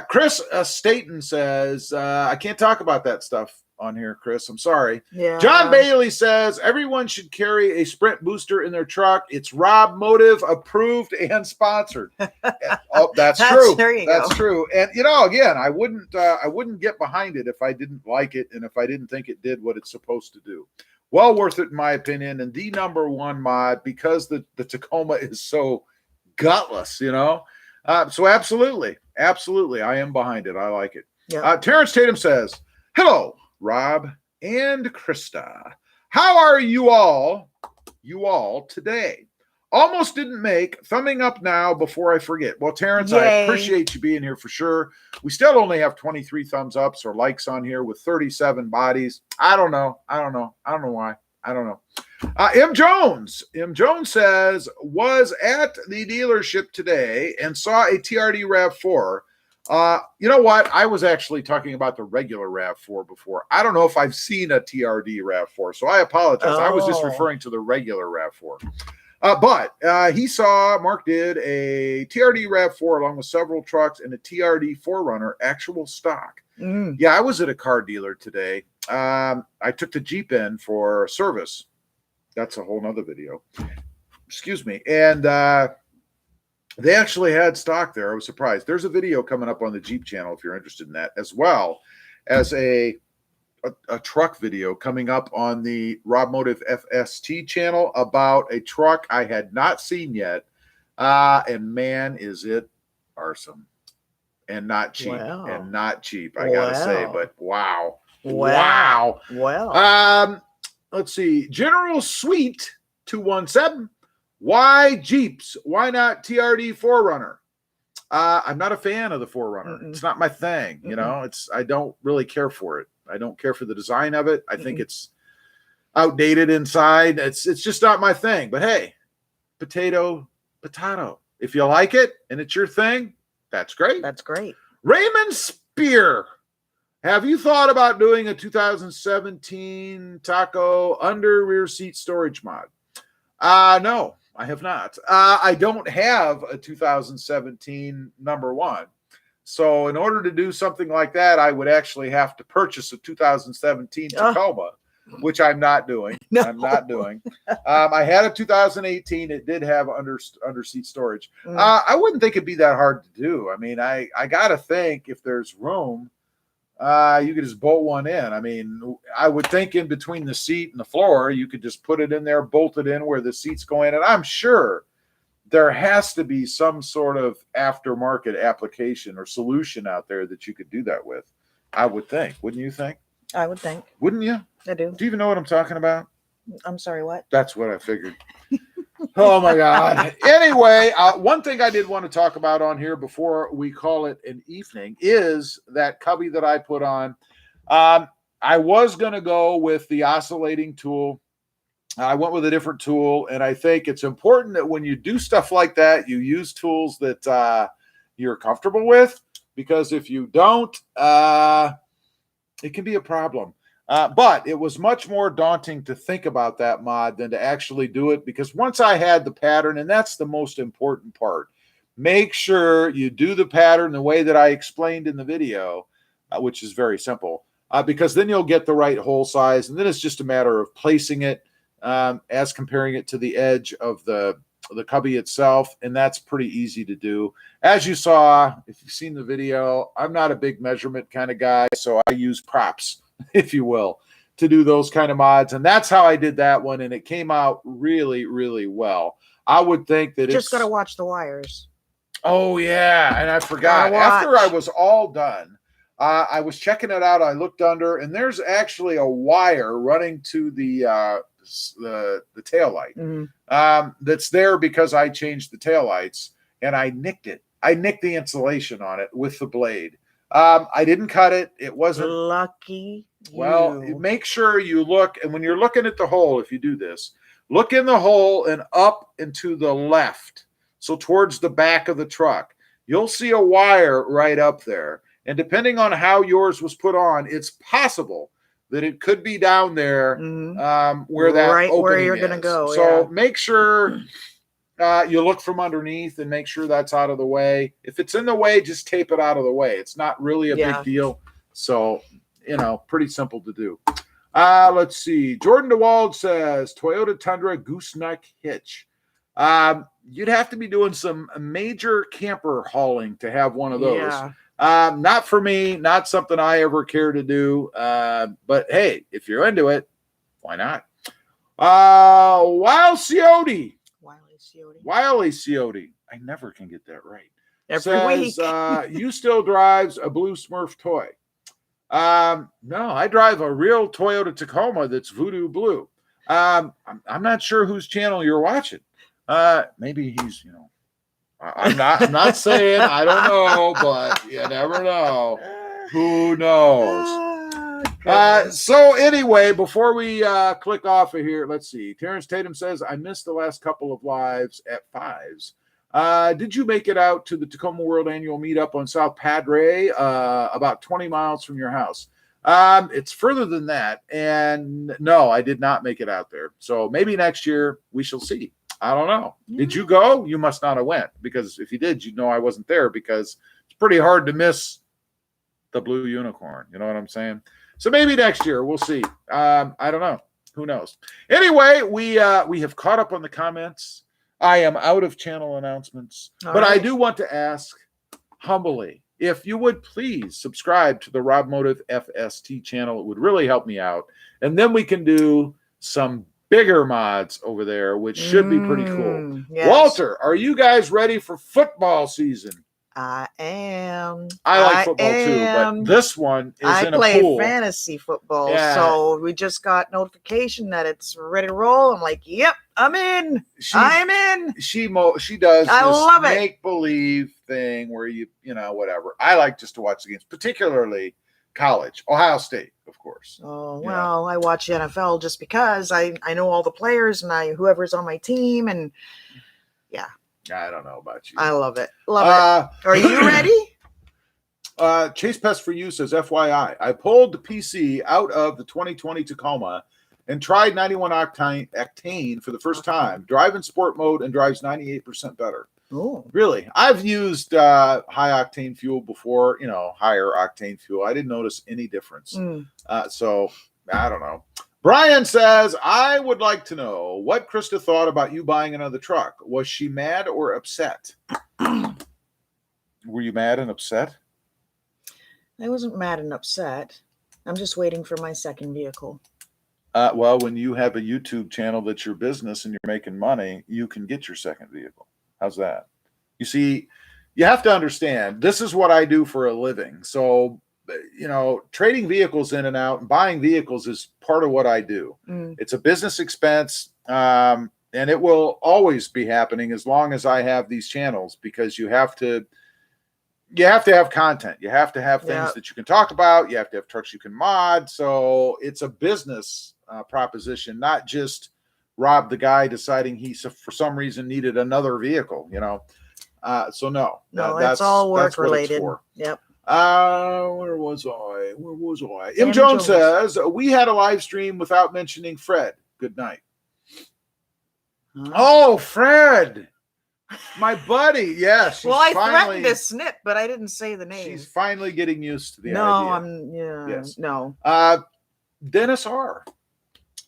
Chris Staten says, I can't talk about that stuff on here, Chris. I'm sorry. Yeah. John Bailey says everyone should carry a Sprint booster in their truck. It's RobMotive approved and sponsored. Oh, that's true. There you that's go. true. And you know, again, I wouldn't get behind it if I didn't like it and if I didn't think it did what it's supposed to do. Well worth it in my opinion, and the #1 mod because the Tacoma is so gutless, you know. So absolutely, I am behind it. I like it. Yeah. Terrence Tatum says, hello, Rob and Krista. How are you all today? Almost didn't make. Thumbing up now before I forget. Well, Terrence, Yay. I appreciate you being here for sure. We still only have 23 thumbs ups or likes on here with 37 bodies. I don't know why. I don't know. M. Jones says, was at the dealership today and saw a TRD RAV4. You know what? I was actually talking about the regular RAV4 before. I don't know if I've seen a TRD RAV4, so I apologize. I was just referring to the regular RAV4. But Mark did a TRD RAV4 along with several trucks and a TRD 4Runner actual stock. Yeah, I was at a car dealer today. I took the Jeep in for service. That's a whole nother video. Excuse me. And they actually had stock there. I was surprised. There's a video coming up on the Jeep channel if you're interested in that, as well as a truck video coming up on the RobMotive FST channel about a truck I had not seen yet. And man, is it awesome and not cheap. Wow. And not cheap, I gotta say, but wow. Wow. Let's see. General Sweet 217. Why Jeeps? Why not TRD 4Runner? I'm not a fan of the 4Runner. It's not my thing. You know, I don't really care for it. I don't care for the design of it. I think it's outdated inside. It's just not my thing. But hey, potato. If you like it and it's your thing, that's great. That's great. Raymond Spear. Have you thought about doing a 2017 Taco under rear seat storage mod? No, I have not. I don't have a 2017 #1. So in order to do something like that, I would actually have to purchase a 2017 Tacoma, which I'm not doing. No. I'm not doing. I had a 2018. It did have under seat storage. I wouldn't think it'd be that hard to do. I mean, I got to think if there's room, you could just bolt one in. I mean, I would think in between the seat and the floor, you could just put it in there, bolt it in where the seat's going. And I'm sure there has to be some sort of aftermarket application or solution out there that you could do that with. I would think. Wouldn't you think? I would think. Wouldn't you? I do. Do you even know what I'm talking about? I'm sorry, what? That's what I figured. Oh my God. Anyway, one thing I did want to talk about on here before we call it an evening is that cubby that I put on. I was going to go with the oscillating tool I went with a different tool, and I think it's important that when you do stuff like that, you use tools that you're comfortable with, because if you don't, it can be a problem. But it was much more daunting to think about that mod than to actually do it, because once I had the pattern, and that's the most important part, make sure you do the pattern the way that I explained in the video, which is very simple, because then you'll get the right hole size, and then it's just a matter of placing it as comparing it to the edge of the cubby itself, and that's pretty easy to do. As you saw, if you've seen the video, I'm not a big measurement kind of guy, so I use props, if you will, to do those kind of mods, and that's how I did that one, and it came out really, really well. I would think that Just got to watch the wires. Oh, yeah, and I forgot. After I was all done, I was checking it out. I looked under, and there's actually a wire running to the taillight that's there because I changed the taillights, and I nicked it. I nicked the insulation on it with the blade. I didn't cut it. It wasn't lucky. Well, make sure you look, and when you're looking at the hole, if you do this, look in the hole and up and to the left. So towards the back of the truck, you'll see a wire right up there. And depending on how yours was put on, it's possible that it could be down there where that right opening where you're is. going to go. So make sure you look from underneath and make sure that's out of the way. If it's in the way, just tape it out of the way. It's not really a big deal. So, pretty simple to do. Let's see. Jordan DeWald says, Toyota Tundra gooseneck hitch. You'd have to be doing some major camper hauling to have one of those. Yeah. Not for me, not something I ever care to do. But hey, if you're into it, why not? Wiley Ciotti. I never can get that right. Every week. You still drives a blue Smurf toy. No, I drive a real Toyota Tacoma that's voodoo blue. I'm not sure whose channel you're watching. Maybe he's, I'm not saying, I don't know, but you never know. Who knows? So anyway, before we click off of here, let's see. Terrence Tatum says, I missed the last couple of lives at fives. Did you make it out to the Tacoma World Annual Meetup on South Padre, about 20 miles from your house? It's further than that. And no, I did not make it out there. So maybe next year we shall see. I don't know. Did you go? You must not have went, because if you did, you'd know I wasn't there, because it's pretty hard to miss the blue unicorn. You know what I'm saying? So maybe next year we'll see. I don't know. Who knows? Anyway, we have caught up on the comments. I am out of channel announcements, but I do want to ask humbly, if you would please subscribe to the RobMotive FST channel. It would really help me out. And then we can do some bigger mods over there, which should be pretty cool. Yes. Walter, are you guys ready for football season? I am. I like football too, but this one is in a pool. I play fantasy football, so we just got notification that it's ready to roll. I'm like, yep, I'm in. I'm in. She does. I love it. Make believe thing where you whatever. I like just to watch the games, particularly college, Ohio State, of course. Oh well, I watch NFL just because I know all the players and whoever's on my team, and yeah. I don't know about you. I love it. Love it. Are you ready? Chase Pest for You says, FYI, I pulled the PC out of the 2020 Tacoma and tried 91 octane for the first time. Drive in sport mode and drives 98% better. Oh, really? I've used high octane fuel before, higher octane fuel. I didn't notice any difference. So I don't know. Brian says, I would like to know what Krista thought about you buying another truck. Was she mad or upset? Were you mad and upset? I wasn't mad and upset. I'm just waiting for my second vehicle. Well, when you have a YouTube channel that's your business and you're making money, you can get your second vehicle. How's that? You see, you have to understand, this is what I do for a living. So, trading vehicles in and out and buying vehicles is part of what I do. It's a business expense, and it will always be happening as long as I have these channels, because you have to have content. You have to have things that you can talk about. You have to have trucks you can mod. So it's a business proposition, not just Rob the guy deciding he for some reason needed another vehicle, you know. So no, it's all work related. Yep. Where was I? M. Jones says, we had a live stream without mentioning Fred. Good night. Oh, Fred. My buddy. Yes. Well, I threatened to snip, but I didn't say the name. She's finally getting used to the idea. Yes. No. Dennis R.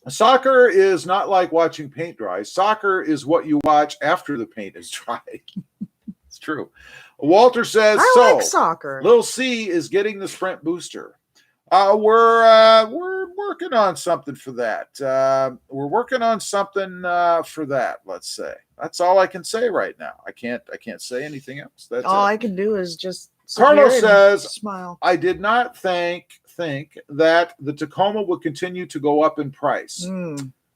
Soccer is not like watching paint dry. Soccer is what you watch after the paint is dry. It's true. Walter says, I like soccer. Lil C is getting the Sprint booster. We're working on something for that. Let's say. That's all I can say right now. I can't say anything else. That's all I can do is just Carlos says, smile. I did not think that the Tacoma would continue to go up in price.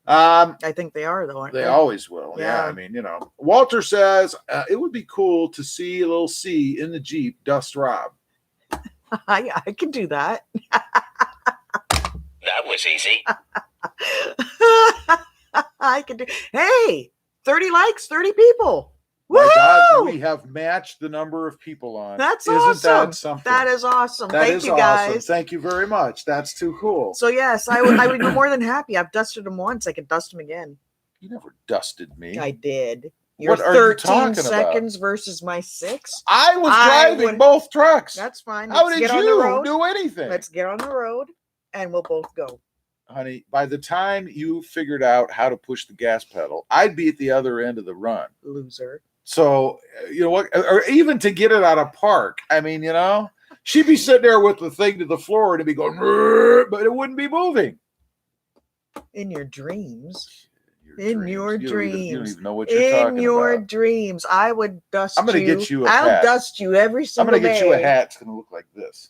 I think they are, though, aren't they? They always will. Yeah. I mean, you know. Walter says, it would be cool to see Lil C in the Jeep dust Rob. I can do that. That was easy. I can do. Hey, 30 likes, 30 people. My God, we have matched the number of people on. That's Isn't awesome. That something? That is awesome. Thank you, awesome. guys. Thank you very much. That's too cool. So yes, I would be more than happy. I've dusted them once. I could dust them again. You never dusted me. I did. Your What are you 13 talking seconds versus my 6. I was driving both trucks. That's fine. How Let's did get on the road. you do anything? Let's get on the road and we'll both go. Honey, by the time you figured out how to push the gas pedal, I'd be at the other end of the run. Loser. So, you know what? Or even to get it out of park. I mean, you know, she'd be sitting there with the thing to the floor and it'd be going, but it wouldn't be moving. In your dreams. You Your dreams. You don't even know what you're talking about. In your dreams. I would dust you. I'm going to get you a hat. I'll dust you every single day. I'm going to get you a hat. It's going to look like this.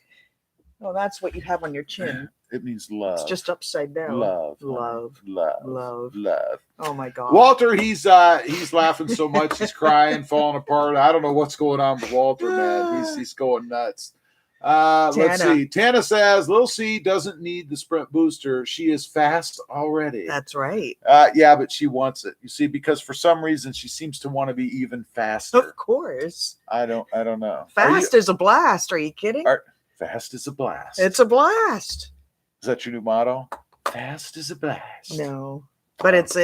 Oh, that's what you have on your chin. It means love. It's just upside down. Love. Oh my God. Walter, he's laughing so much, he's crying, falling apart. I don't know what's going on with Walter, man. He's going nuts. Let's see. Tana says, Lil C doesn't need the Sprint booster. She is fast already. That's right. Yeah, but she wants it. You see, because for some reason she seems to want to be even faster. Of course. I don't know. Fast is a blast. Are you kidding? Fast is a blast. It's a blast. Is that your new motto? Fast is a blast. No. But it's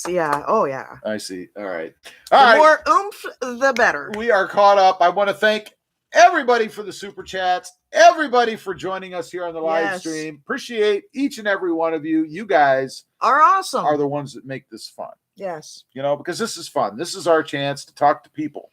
yeah. Oh yeah. I see. All right. The more oomph, the better. We are caught up. I want to thank everybody for the super chats, everybody for joining us here on the live stream. Appreciate each and every one of you. You guys are awesome. Are the ones that make this fun. Yes. You know, because this is fun. This is our chance to talk to people.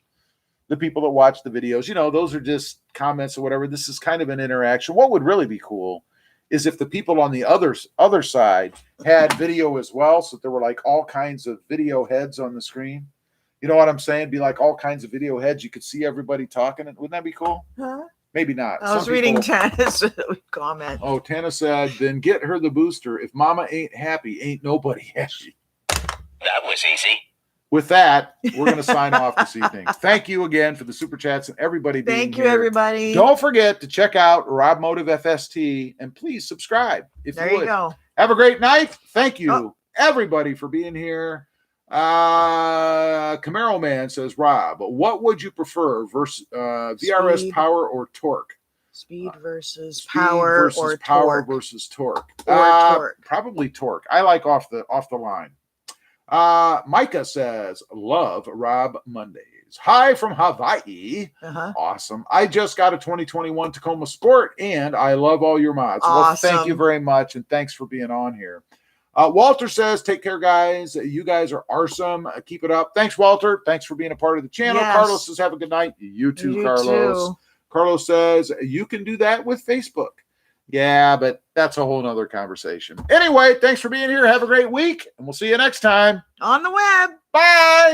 The people that watch the videos, you know, those are just comments or whatever. This is kind of an interaction. What would really be cool is if the people on the other side had video as well, so that there were like all kinds of video heads on the screen. You know what I'm saying? Be like all kinds of video heads. You could see everybody talking. Wouldn't that be cool? Huh? Maybe not. I was reading Tana's comment. Oh, Tana said, then get her the booster. If mama ain't happy, ain't nobody happy. That was easy. With that, we're going to sign off this evening. Thank you again for the super chats and everybody being here. Thank you, everybody. Don't forget to check out RobMotive FST and please subscribe if you would. There you go. Have a great night. Thank you, everybody, for being here. Camaro Man says, Rob, what would you prefer versus VRS power or torque? Speed versus power or power torque. Versus torque. Or torque. Probably torque. I like off the line. Micah says, love Rob Mondays. Hi from Hawaii. Awesome. I just got a 2021 Tacoma Sport and I love all your mods. Awesome. Well, thank you very much. And thanks for being on here. Walter says, take care, guys. You guys are awesome. Keep it up. Thanks, Walter. Thanks for being a part of the channel. Yes. Carlos says, have a good night. You too, Carlos. Too. Carlos says, you can do that with Facebook. Yeah, but that's a whole nother conversation. Anyway, thanks for being here. Have a great week, and we'll see you next time. On the web. Bye.